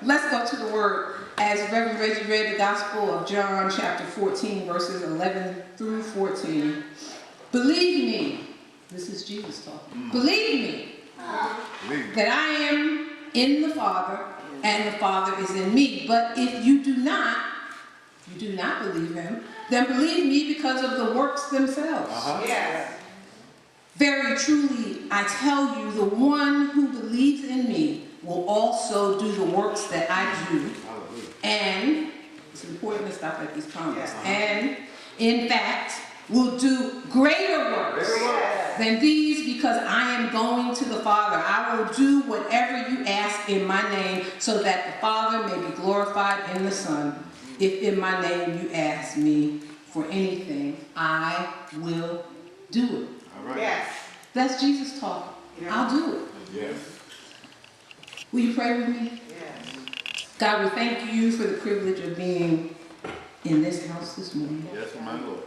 Let's go to the Word. As Reverend Reggie read the Gospel of John, chapter 14, verses 11 through 14. Believe me, this is Jesus talking. Believe me that I am in the Father, and the Father is in me. But if you do not believe him, then believe me because of the works themselves. Yes. Very truly, I tell you, the one who believes in me will also do the works that I do. And, it's important to stop at these comments, and in fact, will do greater works than these, because I am going to the Father. I will do whatever you ask in my name, so that the Father may be glorified in the Son. If in my name you ask me for anything, I will do it. All right. Yes. That's Jesus talking. Yeah. I'll do it. Yes. Will you pray with me? Yes. God, we thank you for the privilege of being in this house this morning. Yes, my Lord.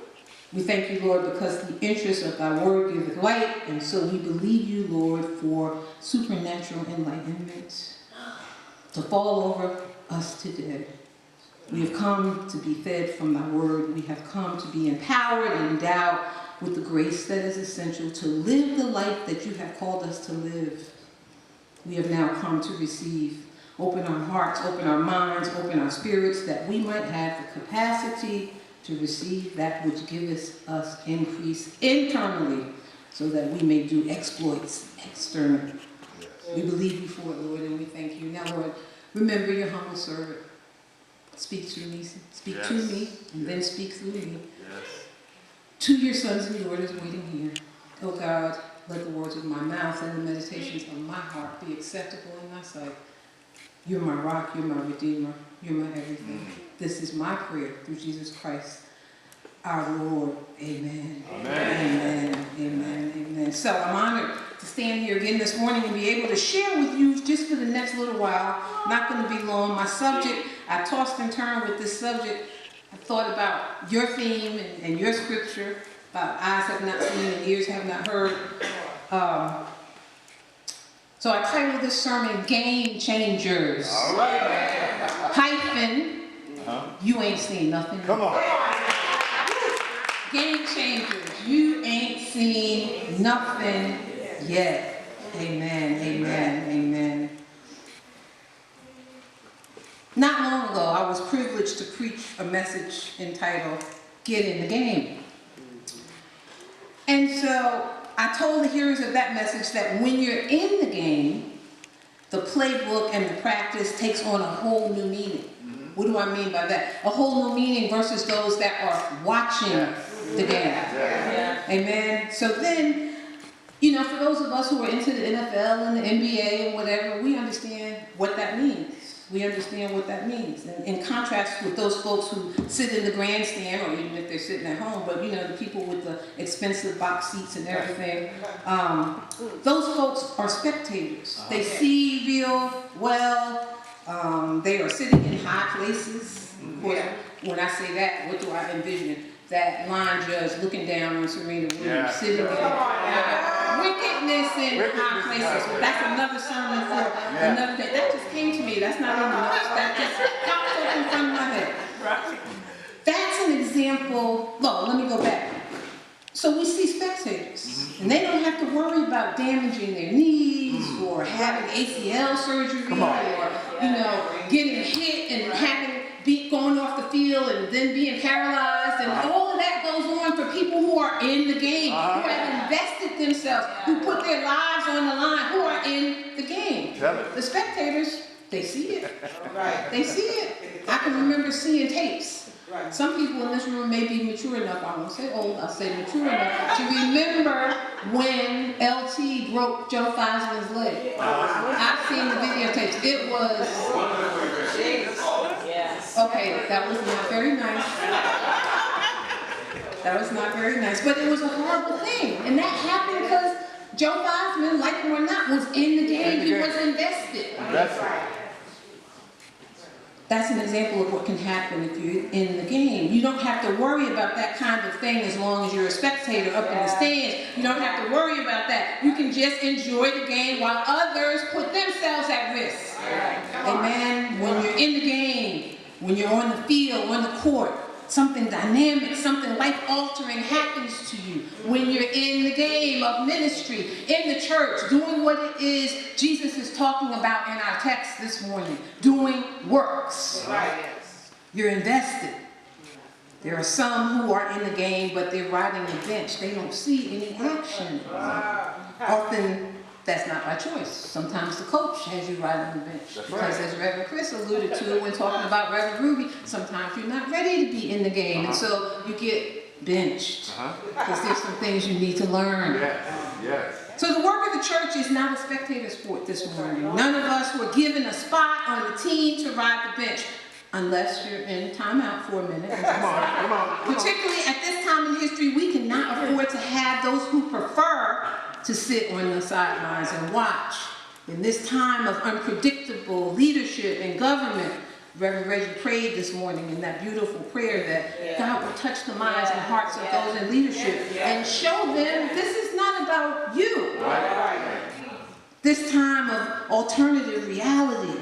We thank you, Lord, because the interest of thy word giveth light, and so we believe you, Lord, for supernatural enlightenment to fall over us today. We have come to be fed from thy word. We have come to be empowered and endowed with the grace that is essential to live the life that you have called us to live. We have now come to receive. Open our hearts, open our minds, open our spirits, that we might have the capacity to receive that which giveth us increase internally, so that we may do exploits externally. Yes. We believe you for it, Lord, and we thank you. Now, Lord, remember your humble servant. Speak to me, and then speak through me. Yes. To your sons and daughters waiting here. Oh God, let the words of my mouth and the meditations of my heart be acceptable in thy sight. You're my rock, you're my redeemer, you're my everything. This is my prayer through Jesus Christ, our Lord. Amen. Amen. Amen. Amen. Amen. So I'm honored to stand here again this morning and be able to share with you just for the next little while. Not going to be long. My subject, I tossed and turned with this subject. I thought about your theme and your scripture. Eyes have not seen and ears have not heard. So I titled this sermon, Game Changers. All right. Hyphen, you ain't seen nothing. Come on. Game Changers, you ain't seen nothing yet. Amen, amen, amen. Not long ago, I was privileged to preach a message entitled, Get in the Game. And so I told the hearers of that message that when you're in the game, the playbook and the practice takes on a whole new meaning. What do I mean by that? A whole new meaning versus those that are watching the game. Yeah. Amen. So then, you know, for those of us who are into the NFL and the NBA and whatever, we understand what that means. We understand what that means. And in contrast with those folks who sit in the grandstand, or even if they're sitting at home, but you know, the people with the expensive box seats and everything, those folks are spectators. They see real well. They are sitting in high places. Of course, when I say that, what do I envision? That line judge looking down on Serena Williams, sitting in wickedness in high places. But that's another sermon for another day. That just came to me. That's not in the notes. That just popped up in front of my head. That's an example. Well, let me go back. So we see spectators, and they don't have to worry about damaging their knees or having ACL surgery or, you know, getting hit and going off the field and then being paralyzed, and all of that goes on for people who are in the game, who have invested themselves, who put their lives on the line, who are in the game. The spectators, they see it. They see it. I can remember seeing tapes. Some people in this room may be mature enough, I won't say old, I'll say mature enough, to remember when LT broke Joe Theismann's leg. I've seen the videotapes. It was... Okay, that was not very nice. That was not very nice. But it was a horrible thing. And that happened because Joe Theismann, like him or not, was in the game. He was invested. That's an example of what can happen if you're in the game. You don't have to worry about that kind of thing as long as you're a spectator up in the stands. You don't have to worry about that. You can just enjoy the game while others put themselves at risk. Amen. When you're in the game, when you're on the field, on the court, something dynamic, something life-altering happens to you. When you're in the game of ministry, in the church, doing what it is Jesus is talking about in our text this morning, doing works. Right. You're invested. There are some who are in the game, but they're riding the bench. They don't see any action. Often, that's not by choice. Sometimes the coach has you right on the bench. Because as Reverend Chris alluded to when talking about Reverend Ruby, sometimes you're not ready to be in the game. And so you get benched. Because there's some things you need to learn. So the work of the church is not a spectator sport this morning. None of us were given a spot on the team to ride the bench. Unless you're in timeout for a minute. Come on. Particularly at this time in history, we cannot afford to have those who prefer to sit on the sidelines and watch. In this time of unpredictable leadership and government, Reverend Reggie prayed this morning in that beautiful prayer that God will touch the minds and hearts of those in leadership and show them this is not about you. This time of alternative reality.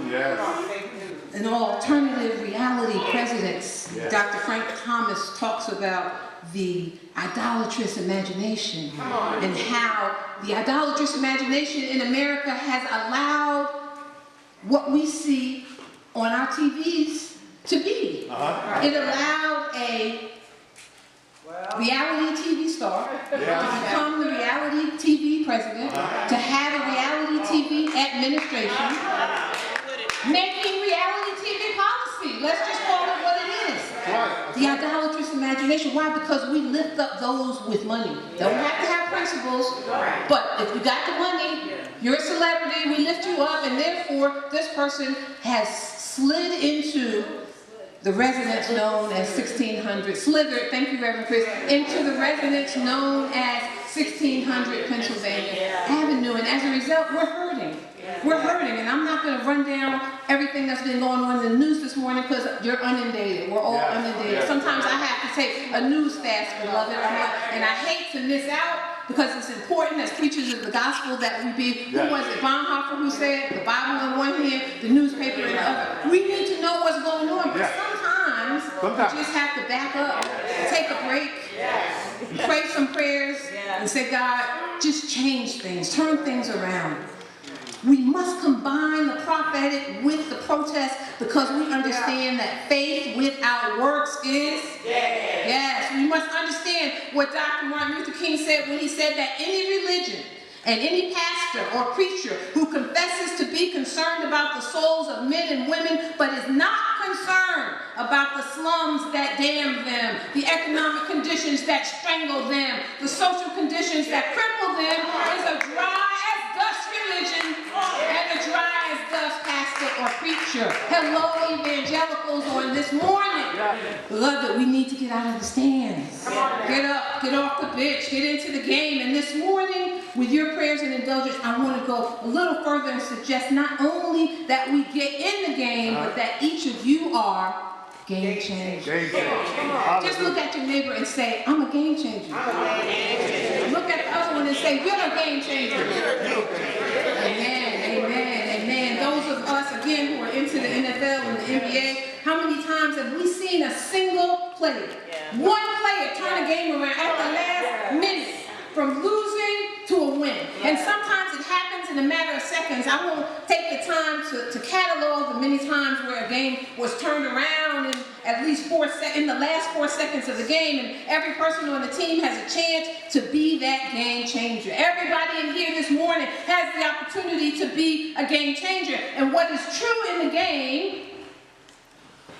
And alternative reality presidents, Dr. Frank Thomas talks about the idolatrous imagination and how the idolatrous imagination in America has allowed what we see on our TVs to be. It allowed a reality TV star to become the reality TV president, to have a reality TV administration, making reality TV policy. Let's just call it what it is. The idolatrous imagination. Why? Because we lift up those with money. Don't have to have principles, but if you got the money, you're a celebrity, we lift you up, and therefore this person has slid into the residence known as 1600, slithered, thank you Reverend Chris, into the residence known as 1600 Pennsylvania Avenue, and as a result, we're hurting. We're hurting, and I'm not going to run down everything that's been going on in the news this morning because you're inundated. We're all inundated. Sometimes I have to take a news fast, beloved, and I hate to miss out because it's important as preachers of the gospel that we be, who was it, Bonhoeffer who said, the Bible in one hand, the newspaper in the other. We need to know what's going on, but sometimes we just have to back up, take a break, pray some prayers, and say, God, just change things, turn things around. We must combine the prophetic with the protest because we understand that faith without works is yes. We must understand what Dr. Martin Luther King said when he said that any religion and any pastor or preacher who confesses to be concerned about the souls of men and women but is not concerned about the slums that damn them, the economic conditions that strangle them, the social conditions that cripple them is a dry as dust religion and a dry as dust pastor or preacher. Hello, evangelicals on this morning. Beloved, we need to get out of the stands. Get up, get off the bench, get into the game. And this morning, with your prayers and indulgence, I want to go a little further and suggest not only that we get in the game, but that each of you are game changers. Just look at your neighbor and say, I'm a game changer. Look at the other one and say, you're a game changer. Amen, amen, amen. Those of us, again, who are into the NFL and the NBA, how many times have we seen a single player, one player turn a game around at the last minute from losing to a win? And sometimes it happens in a matter of seconds. I won't take the time to catalog the many times where a game was turned around in at least in the last 4 seconds of the game, and every person on the team has a chance to be that game changer. Everybody in here this morning has the opportunity to be a game changer. And what is true in the game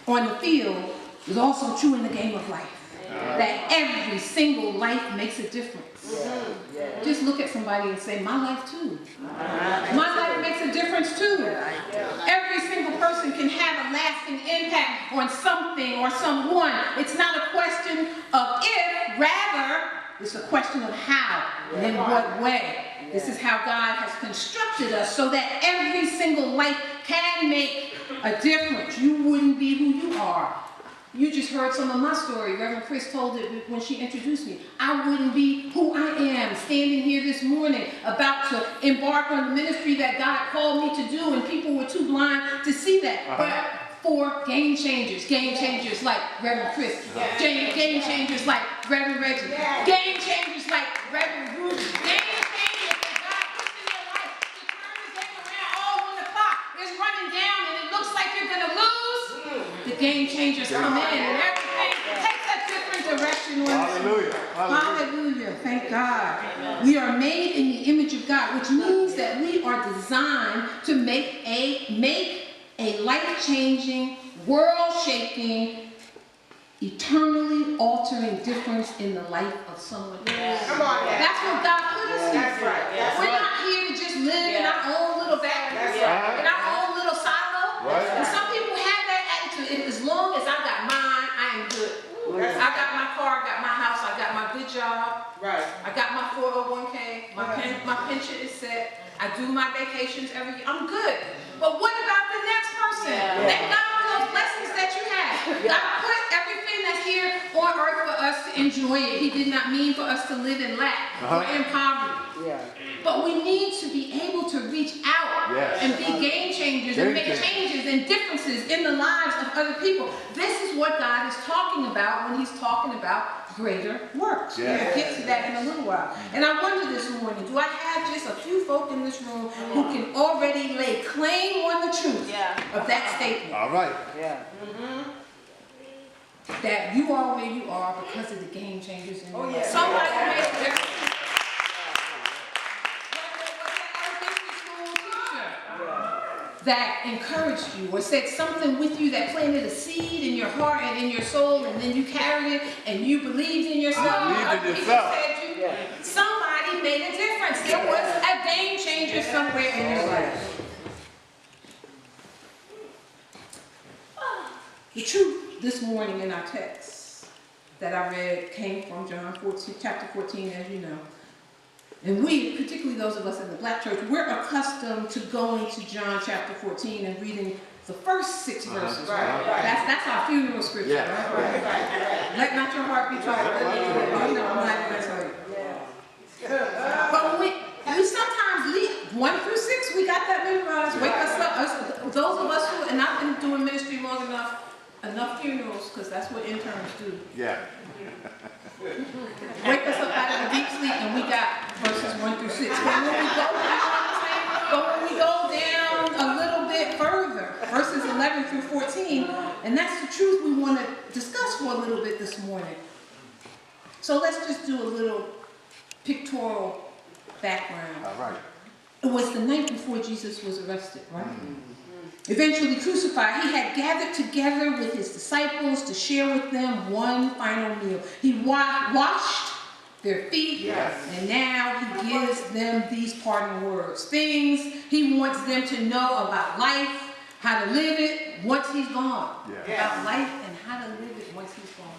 on the field is also true in the game of life. That every single life makes a difference. Just look at somebody and say, my life too. My life makes a difference too. Every single person can have a lasting impact on something or someone. It's not a question of if, rather, it's a question of how and in what way. This is how God has constructed us so that every single life can make a difference. You wouldn't be who you are. You just heard some of my story. Reverend Chris told it when she introduced me. I wouldn't be who I am standing here this morning about to embark on the ministry that God called me to do, and people were too blind to see that. But for game changers like Reverend Chris, game changers like Reverend Reggie, game changers like Reverend Ruth, game changers that God puts in your life to turn the game around. Oh, when the clock is running down and it looks like you're going to lose, the game changers come in and everything takes a different direction. Hallelujah. Hallelujah. Thank God. We are made in the image of God, which means that we are designed to make a life-changing, world-shaking, eternally altering difference in the life of someone else. Come on, That's what God put us here. That's right. We're not here to just live in our own little vacuum, in our own little silo. Right. And some people have that attitude. As long as I got mine, I am good. I got my car, I got my house, I got my good job. Right. I got my 401k, my pension is set. I do my vacations every year. I'm good. But what about the next person? Thank God for those blessings that you have. God put everything that's here on earth for us to enjoy it. He did not mean for us to live in lack or in poverty. But we need to be able to reach out and be game changers and make changes and differences in the lives of other people. This is what God is talking about when he's talking about greater works. We'll get to that in a little while. And I wonder this morning, do I have just a few folk in this room who can already lay claim on the truth of that statement? All right. That you are where you are because of the game changers in your life. yeah. Somebody made a difference. Elementary school teacher that encouraged you or said something with you that planted a seed in your heart and in your soul, and then you carried it and you believed in yourself. You believed in yourself. Somebody made a difference. There was a game changer somewhere in your life. The truth this morning in our text that I read came from John 14, chapter 14, as you know. And we, particularly those of us in the black church, we're accustomed to going to John chapter 14 and reading the first 6 verses. That's our funeral scripture, right? Let not your heart be troubled. I'm not going to tell you. But we sometimes leave 1 through 6. We got that memorized. Wake us up. Those of us who, and I've been doing ministry long enough funerals, because that's what interns do. Wake us up out of the deep sleep, and we got verses 1 through 6. But when we go down a little bit further, verses 11 through 14, and that's the truth we want to discuss for a little bit this morning. So let's just do a little pictorial background. All right. It was the night before Jesus was arrested, right? Eventually crucified, he had gathered together with his disciples to share with them one final meal. He washed their feet, and now he gives them these parting words. Things he wants them to know about life, how to live it once he's gone. About life and how to live it once he's gone.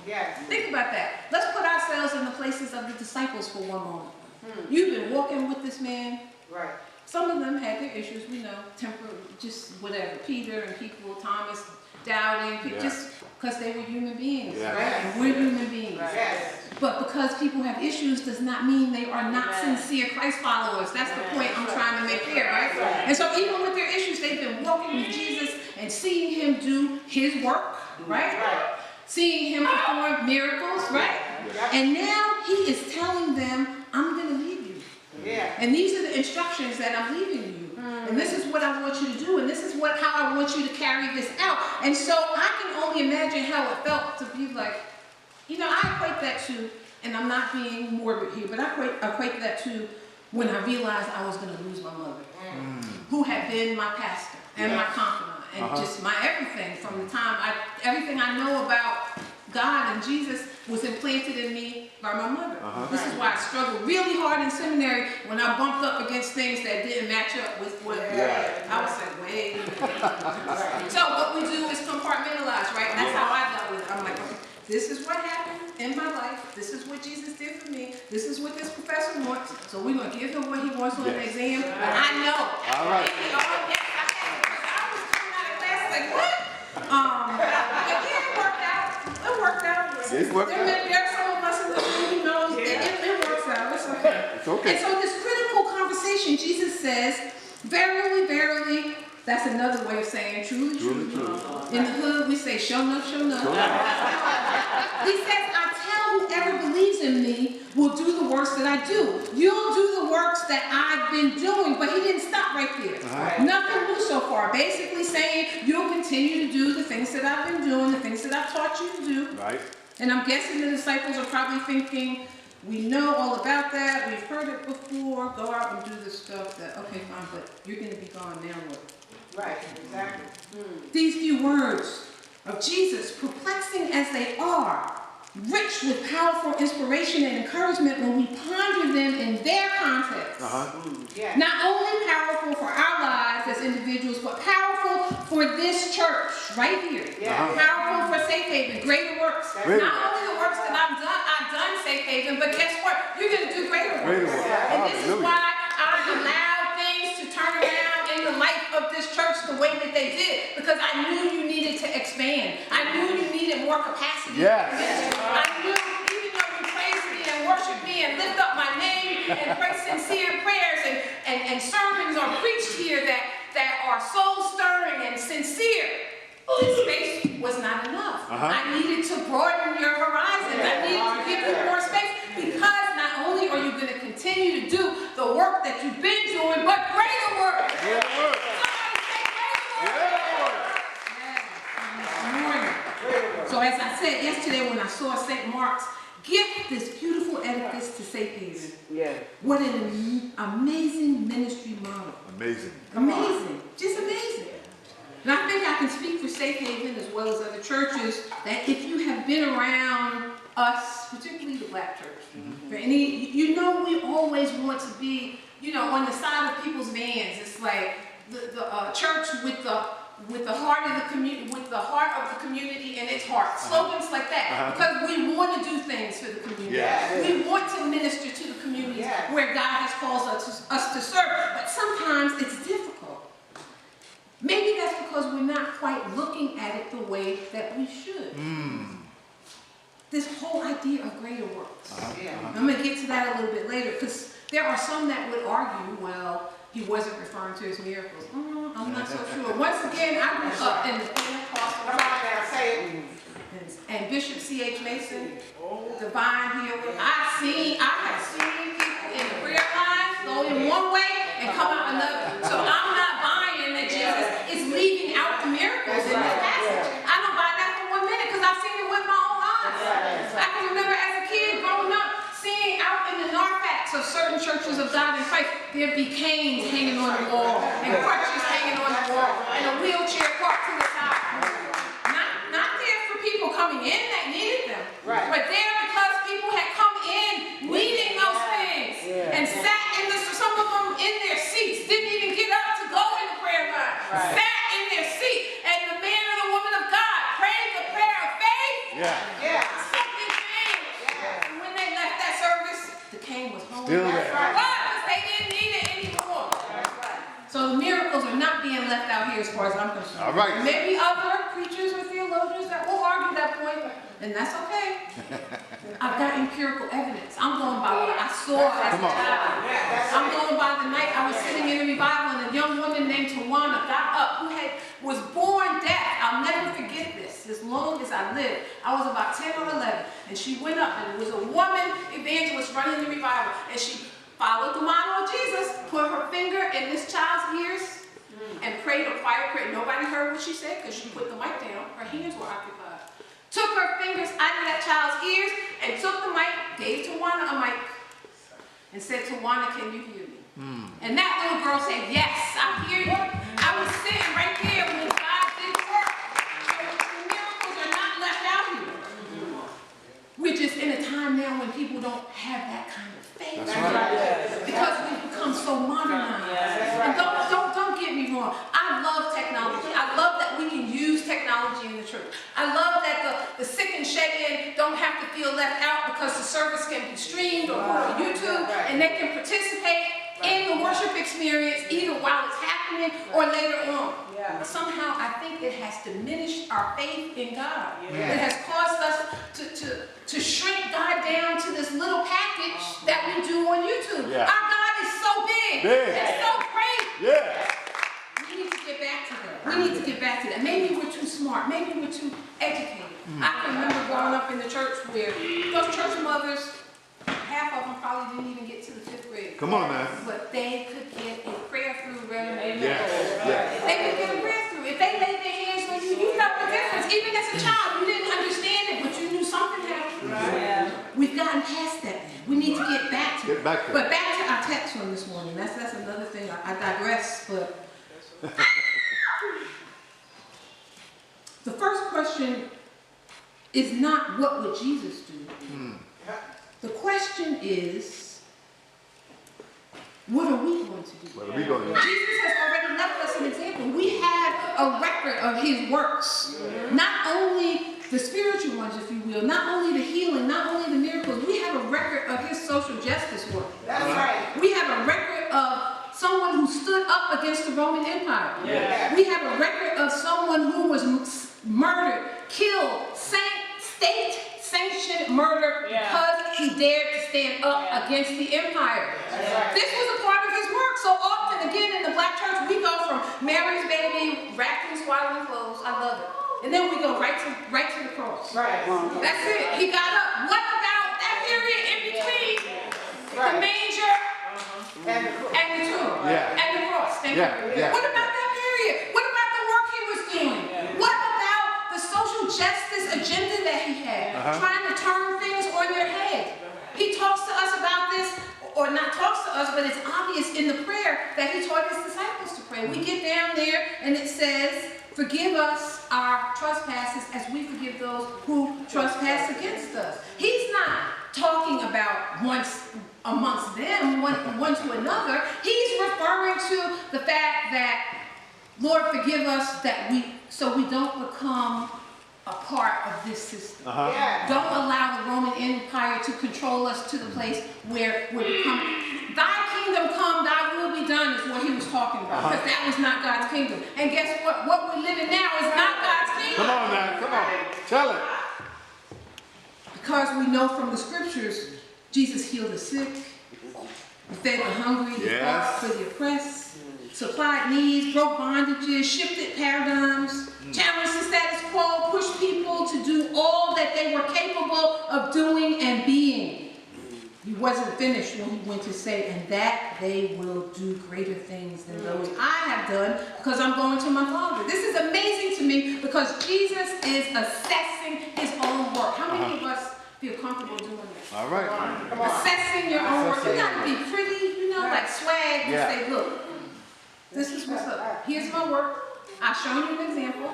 Think about that. Let's put ourselves in the places of the disciples for one moment. You've been walking with this man. Some of them had their issues, we know, temper, just whatever. Peter and people, Thomas, doubting, just because they were human beings, right? And we're human beings. But because people have issues does not mean they are not sincere Christ followers. That's the point I'm trying to make here, right? And so even with their issues, they've been walking with Jesus and seeing him do his work, right? Seeing him perform miracles, right? And now he is telling them, I'm going to leave you. And these are the instructions that I'm leaving you. And this is what I want you to do. And this is how I want you to carry this out. And so I can only imagine how it felt to be like, you know, I equate that to, and I'm not being morbid here, but I equate that to when I realized I was going to lose my mother, who had been my pastor and my confidant and just my everything from the time everything I know about God and Jesus was implanted in me by my mother. This is why I struggled really hard in seminary when I bumped up against things that didn't match up with what I was like, wait. So what we do is compartmentalize, right? That's how I dealt with it. I'm like, okay, this is what happened in my life. This is what Jesus did for me. This is what this professor wants. So we're going to give him what he wants on the exam. But I know. All right. I was like, what? But yeah, it worked out. It worked out. It's worked out. There are some of us in the room who knows it works out. It's okay. It's okay. And so this critical conversation, Jesus says, verily, verily, that's another way of saying truly, truly. In the hood, we say, show enough, show enough. He says, I tell whoever believes in me will do the works that I do. You'll do the works that I've been doing. But he didn't stop right there. Nothing new so far. Basically saying, you'll continue to do the things that I've been doing, the things that I've taught you to do. Right. And I'm guessing the disciples are probably thinking, we know all about that. We've heard it before. Go out and do this stuff that, okay, fine, but you're going to be gone now. What? Right, exactly. These few words of Jesus, perplexing as they are, rich with powerful inspiration and encouragement when we ponder them in their context. Yeah. Not only powerful for our lives as individuals, but powerful for this church right here. Yeah. Powerful for Safe Haven, greater works. Greater Not only the works that I've done Safe Haven, but guess what? You're going to do greater works. Greater works. And this is Hallelujah. why I allowed things to turn around in the life of this church the way that they did, because I knew you needed to expand. I knew you needed more capacity. Yes. I knew, even though you praise me and worship me and lift up my name and pray sincere prayers and sermons are preached here that are soul stirring and sincere, this space was not enough. I needed to broaden your horizons. I needed to give you more space, because not only are you going to continue to do the work that you've been doing, but greater work. Greater work. Somebody say greater work. Greater work. So as I said yesterday when I saw St. Mark's gift this beautiful edifice to Safe Haven, what an amazing ministry model. Amazing. Amazing. Just amazing. And I think I can speak for Safe Haven as well as other churches, that if you have been around us, particularly the Black church, for any, you know, we always want to be, you know, on the side of people's vans. It's like the church with the heart of the community, with the heart of the community in its heart. Slogans like that, because we want to do things for the community. We want to minister to the community where God has called us to serve. But sometimes it's difficult. Maybe that's because we're not quite looking at it the way that we should. This whole idea of greater works. I'm going to get to that a little bit later, because there are some that would argue, well, he wasn't referring to his miracles. I'm not so sure. Once again, I grew up in the Pentecostal church. And Bishop C.H. Mason, divine healer. I have seen people in the prayer lines go in one way and come out another. So I'm not buying that Jesus is leaving out the miracles in this passage. I don't buy that for 1 minute, because I've seen it with my own eyes. I can remember as a kid growing up seeing out in the Narfax of certain churches of God in Christ, there'd be canes hanging on the wall and crutches hanging on the wall and a wheelchair parked to the side. Not there for people coming in that needed them, but there because people had come in needing those things and sat in some of them in their seats, didn't even get up to go in the prayer line, sat in their seat, and the man or the woman of God prayed the prayer of faith. Something changed. And when they left that service, the cane was home. Still there. Because they didn't need it anymore. So the miracles are not being left out here as far as I'm concerned. All right. Maybe other preachers or theologians that will argue that point, and that's okay. I've got empirical evidence. I'm going by what I saw as a child. I'm going by the night I was sitting in a revival and a young woman named Tawana got up who was born deaf. I'll never forget this as long as I live. I was about 10 or 11, and she went up, and it was a woman evangelist running the revival, and she followed the model of Jesus, put her finger in this child's ears, and prayed a quiet prayer. Nobody heard what she said because she put the mic down. Her hands were occupied. Took her fingers out of that child's ears and took the mic, gave Tawana a mic, and said, Tawana, can you hear me? And that little girl said, yes, I hear you. I was sitting right there when God did the work. The miracles are not left out here. We're just in a time now when people don't have that kind of faith. Because we've become so modernized. And don't get me wrong. I love technology. I love that we can use technology in the church. I love that the sick and shed in don't have to feel left out because the service can be streamed or put on YouTube, and they can participate in the worship experience either while it's happening happening or later on. Yeah. Somehow I think it has diminished our faith in God. Yeah. It has caused us to shrink God down to this little package that we do on YouTube. Yeah. Our God is so big. Big. It's so great. Yeah. We need to get back to that. We need to get back to that. Maybe we're too smart. Maybe we're too educated. I can remember growing up in the church where those church mothers, half of them probably didn't even get to the 5th grade. Come on now. But they could get a prayer through, Reverend. Yes. Yes. They could get a prayer through. If they laid their hands on you, you felt the difference. Even as a child, you didn't understand it, but you knew something happened. Right. We've gotten past that. We need to get back to it. Get back to it. But back to our text from this morning. That's another thing. I digress, but the first question is not what would Jesus do. The question is, what are we going to do? What are we going to do? Jesus has already left us an example. We have a record of his works. Not only the spiritual ones, if you will, not only the healing, not only the miracles, we have a record of his social justice work. That's right. We have a record of someone who stood up against the Roman Empire. Yeah. We have a record of someone who was murdered, killed, state-sanctioned murder because he dared to stand up against the empire. Right. This was a part of his work. So often, again, in the black church, we go from Mary's baby wrapped in swaddling clothes. I love it. And then we go right to the cross. Right. That's it. He got up. What about that period in between the manger and the tomb and the cross? Thank you. What about that period? What about the work he was doing? What about the social justice agenda that he had, trying to turn things on their head? He talks to us about this, or not talks to us, but it's obvious in the prayer that he taught his disciples to pray. We get down there and it says, forgive us our trespasses as we forgive those who trespass against us. He's not talking about amongst them, one to another. He's referring to the fact that, Lord, forgive us so we don't become a part of this system. Yeah. Don't allow the Roman Empire to control us to the place where we're becoming. Thy kingdom come, thy will be done is what he was talking about. Because that was not God's kingdom. And guess what? What we're living now is not God's kingdom. Come on now. Come on. Tell it. Because we know from the scriptures, Jesus healed the sick, he fed the hungry, he fought for the oppressed, supplied needs, broke bondages, shifted paradigms, challenged the status quo, pushed people to do all that they were capable of doing and being. He wasn't finished when he went to say, and that they will do greater things than those I have done because I'm going to my Father. This is amazing to me because Jesus is assessing his own work. How many of us feel comfortable doing that? All right. Assessing your own work. You got to be pretty, like swag, and say, look, this is what's up. Here's my work. I've shown you an example.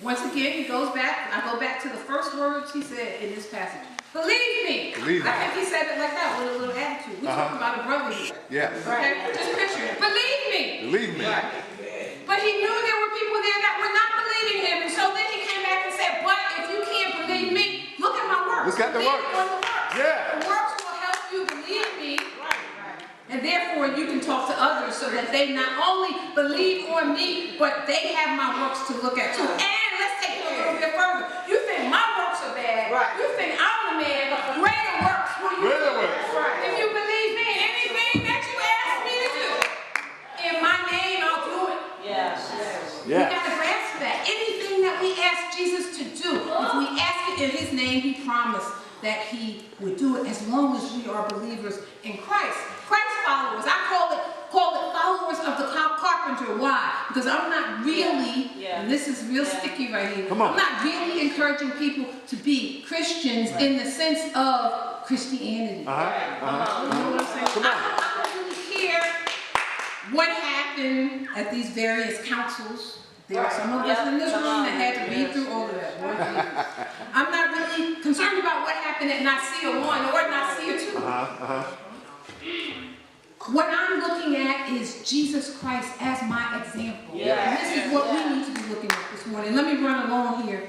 Once again, he goes back. I go back to the first words he said in this passage. Believe me. Believe me. I think he said it like that with a little attitude. We're talking about a brother here. Yes. Okay? Just picture it. Believe me. Believe me. But he knew there were people there that were not believing him. And so then he came back and said, but if you can't believe me, look at my works. Look at the works. On the works. Yeah. The works will help you believe me. And therefore you can talk to others so that they not only believe on me, but they have my works to look at too. And let's take it a little bit further. You think my works are bad. Right. You think I'm the man. Greater works will you Greater do. works. If you believe me, anything that you ask me to do, in my name, I'll do it. Yes. We got to grasp that. Anything that we ask Jesus to do, if we ask it in his name, he promised that he would do it as long as we are believers in Christ. Christ followers. I call it followers of the carpenter. Why? Because I'm not really, and this is real sticky right here, Come on. I'm not really encouraging people to be Christians in the sense of Christianity. You know what I'm saying? I don't really care what happened at these various councils. There are some of us in this room that had to read through all of that. Lord Jesus. I'm not really concerned about what happened at Nicaea 1 or Nicaea 2. What I'm looking at is Jesus Christ as my example. And this is what we need to be looking at this morning. Let me run along here.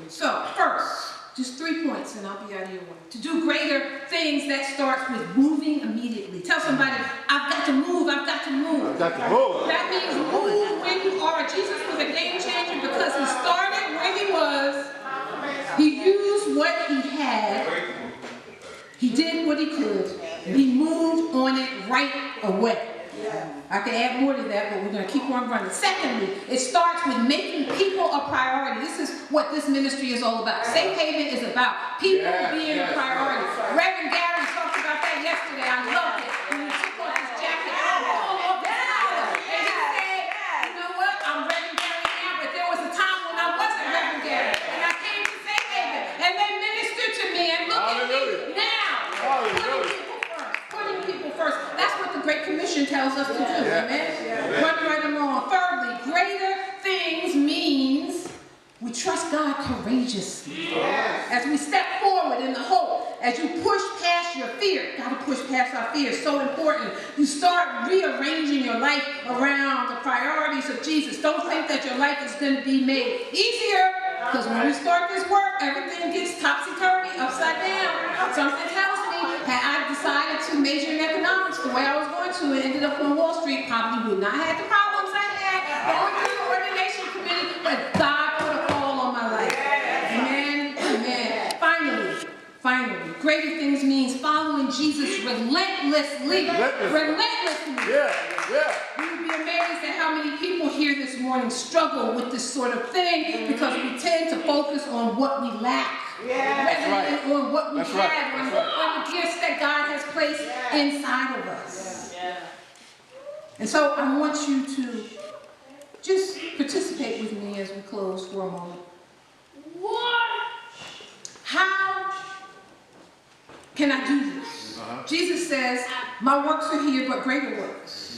So, first, Just 3 points and I'll be out of your way. To do greater things, that starts with moving immediately. Tell somebody, I've got to move, I've got to move. I've got to move. That means move when you are. Jesus was a game changer because he started where he was. He used what he had. He did what he could. And he moved on it right away. I can add more to that, but we're going to keep on running. Secondly, it starts with making people a priority. This is what this ministry is all about. Safe Haven is about people being a priority. Reverend Gary talked about that yesterday. I loved it. When he took off his jacket, and he said, you know what, I'm Reverend Gary now, but there was a time when I wasn't Reverend Gary. And I came to Safe Haven, and they ministered to me, and look at me now. Putting people first. That's what the Great Commission tells us to do. Amen? Run right along. Thirdly, greater things means we trust God courageously. As we step forward in the hope, as you push past your fear, got to push past our fear. So important. You start rearranging your life around the priorities of Jesus. Don't think that your life is going to be made easier, because when we start this work, everything gets topsy-turvy, upside down. Something tells me, had I decided to major in economics the way I was going to and ended up on Wall Street, probably would not have the problems I had going through the ordination committee, but God put a call on my life. Amen. Amen. Finally, greater things means following Jesus relentlessly. Relentlessly. You would be amazed at how many people here this morning struggle with this sort of thing because we tend to focus on what we lack. Rather than on what we have, on the gifts that God has placed inside of us. And so I want you to just participate with me as we close for a moment. How can I do this? Jesus says, my works are here, but greater works.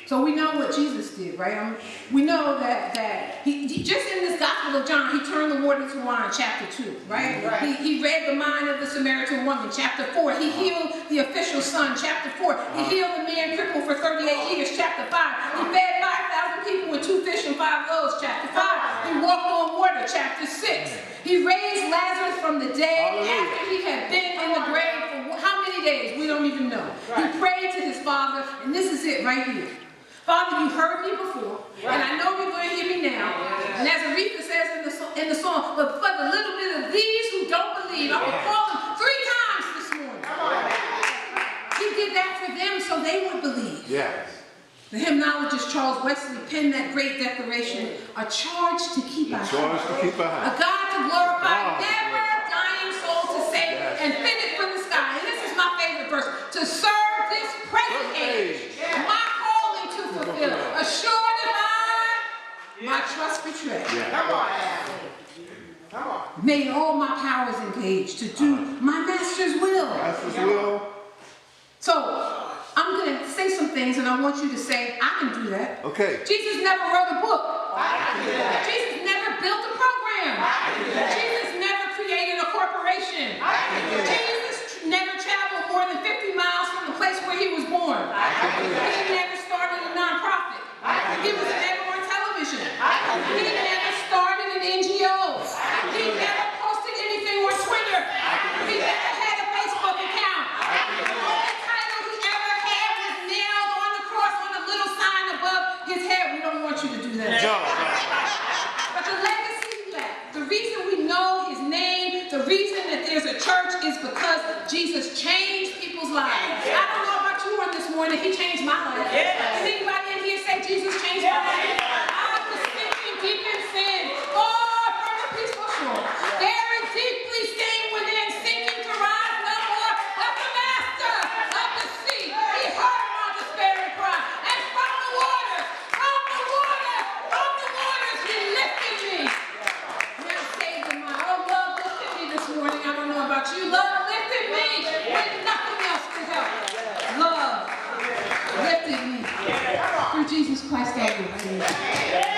So we know what Jesus did, right? We know that he just in this Gospel of John, he turned the water to wine, chapter 2, right? He read the mind of the Samaritan woman, chapter 4. He healed the official's son, chapter 4. He healed the man crippled for 38 years, chapter 5. He fed 5,000 people with 2 fish and 5 loaves, chapter 5. He walked on water, chapter 6. He raised Lazarus from the dead after he had been in the grave for how many days? We don't even know. He prayed to his Father, and this is it right here. Father, you heard me before, and I know you're going to hear me now. And as Aretha says in the song, but for the little bit of these who don't believe, I will call them 3 times this morning. He did that for them so they would believe. The hymnologist Charles Wesley penned that great declaration, a charge to keep our heart, a God to glorify, never dying soul to save, and finish from the sky. And this is my favorite verse, to serve this present age, my calling to fulfill, assured of my trust betrayed. Come on. Made all my powers engaged to do my master's will. So, I'm going to say some things and I want you to say, I can do that. Okay. Jesus never wrote a book. I can do that. Jesus never built a program. I can do that. Jesus never created a corporation. I can do that. Jesus never traveled more than 50 miles from the place where he was born. He never started a nonprofit. He was never on television. He never started an NGO. He never posted anything on Twitter. He never had a Facebook account. The only title he ever had was nailed on the cross on a little sign above his head. We don't want you to do that. But the legacy he left, the reason we know his name, the reason that there's a church is because Jesus changed people's lives. I don't know about you on this morning, he changed my life. Does anybody in here say Jesus changed my life? I was sinking deep in sin, far from a peaceful shore, very deeply stained within, sinking to rise no more. But the master of the sea, he heard my despairing cry, and from the waters, he lifted me. Now saved in my own love lifted me this morning. I don't know about you. Love lifted me when nothing else could help. Love lifted me through Jesus Christ our Lord.